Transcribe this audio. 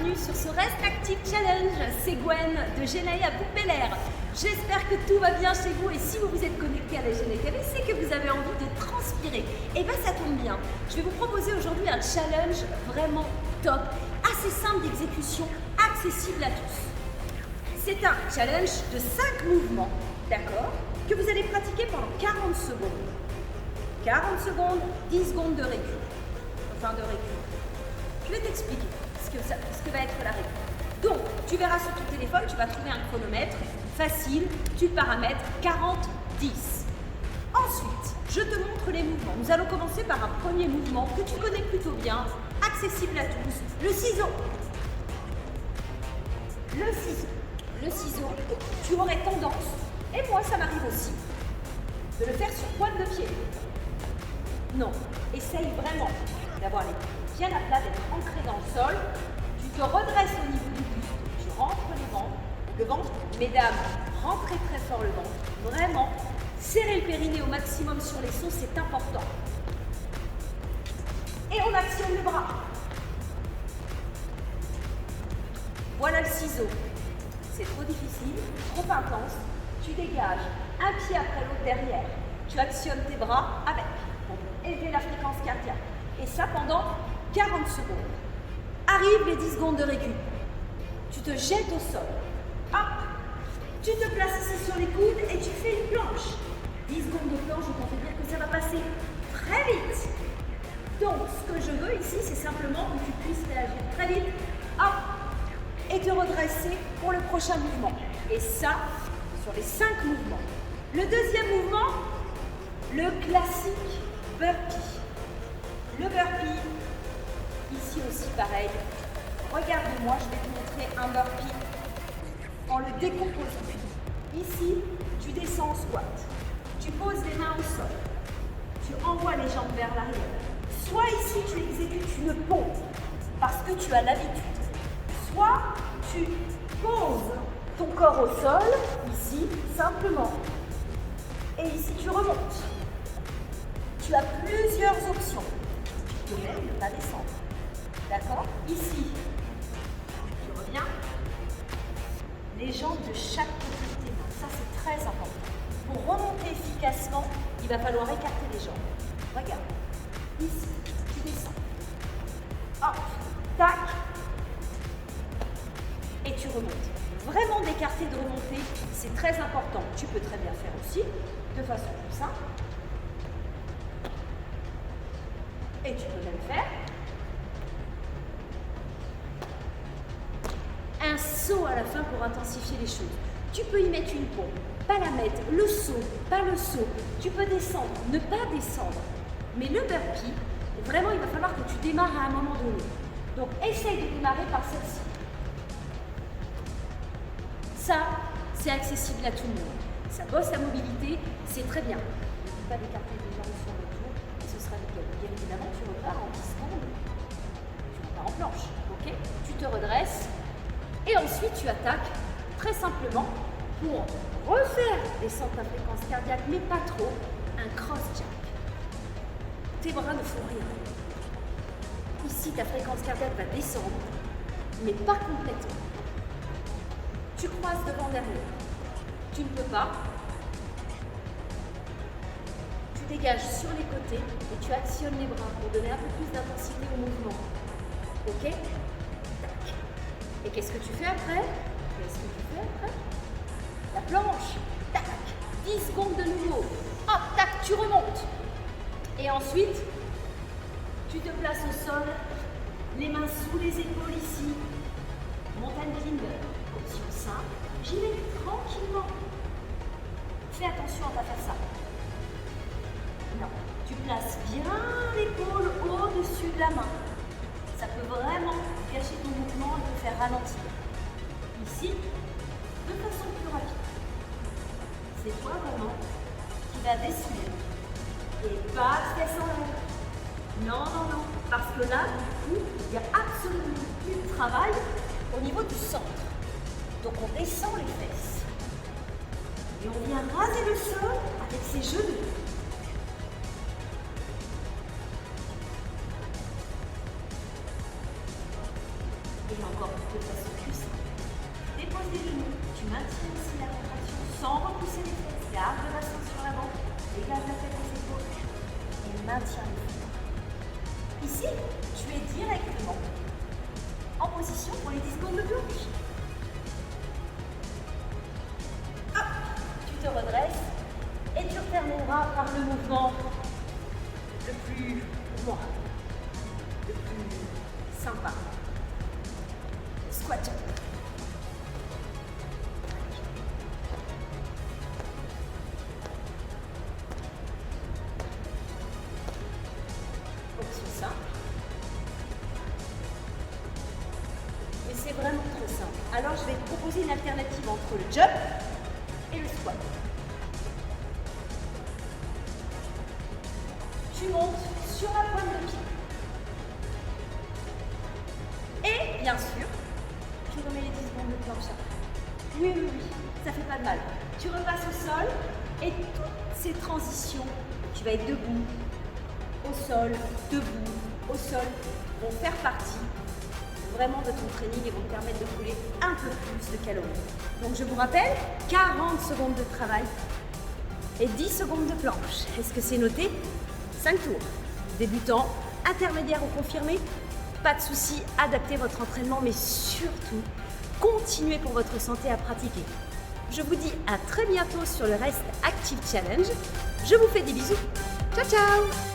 bienvenue sur ce Rest Active Challenge. C'est Gwen de Genaï à Bouc-Bel-Air. J'espère que tout va bien chez vous et si vous vous êtes connecté à la Genaï TV, c'est que vous avez envie de transpirer. Et bien ça tombe bien. Je vais vous proposer aujourd'hui un challenge vraiment top, assez simple d'exécution, accessible à tous. C'est un challenge de 5 mouvements, d'accord, que vous allez pratiquer pendant 40 secondes. 40 secondes, 10 secondes de récup. Enfin de récup. Je vais t'expliquer ce que va être la récup. Donc, tu verras sur ton téléphone, tu vas trouver un chronomètre facile, tu paramètres 40, 10. Ensuite, je te montre les mouvements. Nous allons commencer par un premier mouvement que tu connais plutôt bien, accessible à tous, le ciseau. Le ciseau. Le ciseau, tu aurais tendance, et moi ça m'arrive aussi, de le faire sur pointe de pied. Non, essaye vraiment d'avoir les pieds à plat, d'être ancré dans le sol. Tu te redresses au niveau du buste, tu rentres le ventre. Mesdames, rentrez très fort le ventre. Vraiment, serrez le périnée au maximum sur les sauts, c'est important. Et on actionne le bras. Voilà le ciseau. C'est trop difficile, trop intense. Tu dégages un pied après l'autre derrière. Tu actionnes tes bras avec pour élever la fréquence cardiaque. Et ça pendant 40 secondes. Arrivent les 10 secondes de récup. Tu te jettes au sol. Hop. Tu te places ici sur les coudes et tu fais une planche. 10 secondes de planche, on peut dire que ça va passer très vite. Donc, ce que je veux ici, c'est simplement que tu puisses réagir très vite. Hop. Et te redresser pour le prochain mouvement. Et ça, sur les 5 mouvements. Le deuxième mouvement, le classique burpee. Le burpee, ici aussi pareil. Regarde-moi, je vais te montrer un burpee en le décomposant. Ici, tu descends en squat. Tu poses les mains au sol. Tu envoies les jambes vers l'arrière. Soit ici, tu exécutes une pompe parce que tu as l'habitude. Soit tu poses ton corps au sol, ici, simplement. Et ici, tu remontes. Tu as plusieurs options. Tu peux même ne pas descendre. D'accord? Ici, tu reviens. Les jambes de chaque côté de tes mains. Ça, c'est très important. Pour remonter efficacement, il va falloir écarter les jambes. Regarde. Ici, tu descends. Hop, tac. Et tu remontes. Vraiment d'écarter, de remonter, c'est très important. Tu peux très bien faire aussi, de façon comme ça. Et tu peux même faire un saut à la fin pour intensifier les choses. Tu peux y mettre une pompe, pas la mettre, le saut, pas le saut. Tu peux descendre, ne pas descendre. Mais le burpee, vraiment, il va falloir que tu démarres à un moment donné. Donc, essaye de démarrer par celle-ci. Ça, c'est accessible à tout le monde. Ça bosse la mobilité, c'est très bien. N'oublie pas d'écarter les jambes sur le tour et ce sera nickel. Bien évidemment, tu repars en 10 secondes. Tu repars en planche, ok? Tu te redresses et ensuite tu attaques très simplement pour refaire descendre ta fréquence cardiaque, mais pas trop, un cross jack. Tes bras ne font rien. Ici, ta fréquence cardiaque va descendre, mais pas complètement. Tu croises devant derrière. Tu ne peux pas. Tu dégages sur les côtés et tu actionnes les bras pour donner un peu plus d'intensité au mouvement. Ok? Tac. Et qu'est-ce que tu fais après? La planche. Tac. 10 secondes de nouveau. Hop, tac, tu remontes. Et ensuite, tu te places au sol, les mains sous les épaules ici. Montagne climber. Option simple, j'y vais tranquillement. Fais attention à ne pas faire ça. Non, tu places bien l'épaule au-dessus de la main. Ça peut vraiment gâcher ton mouvement et te faire ralentir. Ici, de façon plus rapide. C'est toi vraiment qui va décider. Et pas descendre. Non, non, non. Parce que là, du coup, il n'y a absolument plus de travail au niveau du centre. Donc on descend les fesses. Et on vient raser le sol avec ses genoux. Et encore sans repousser les fesses. Garde le bassin sur l'avant, dégage la tête des épaules et maintiens le flux. Ici, tu es directement en position pour les 10 secondes de planche. Hop, tu te redresses et tu termineras par le mouvement le plus loin, le plus sympa. Squat jump. Option simple. Mais c'est vraiment trop simple. Alors je vais te proposer une alternative entre le jump et le squat. Tu montes sur la pointe de pied. Et bien sûr, tu remets les 10 secondes de planche après. Oui, oui, oui, ça fait pas de mal. Tu repasses au sol et toutes ces transitions, tu vas être debout, au sol, debout, au sol, vont faire partie vraiment de ton training et vont te permettre de brûler un peu plus de calories. Donc je vous rappelle, 40 secondes de travail et 10 secondes de planche. Est-ce que c'est noté? 5 tours. Débutant, intermédiaire ou confirmé, pas de souci, adaptez votre entraînement, mais surtout, continuez pour votre santé à pratiquer. Je vous dis à très bientôt sur le Rest Active Challenge. Je vous fais des bisous. Ciao, ciao!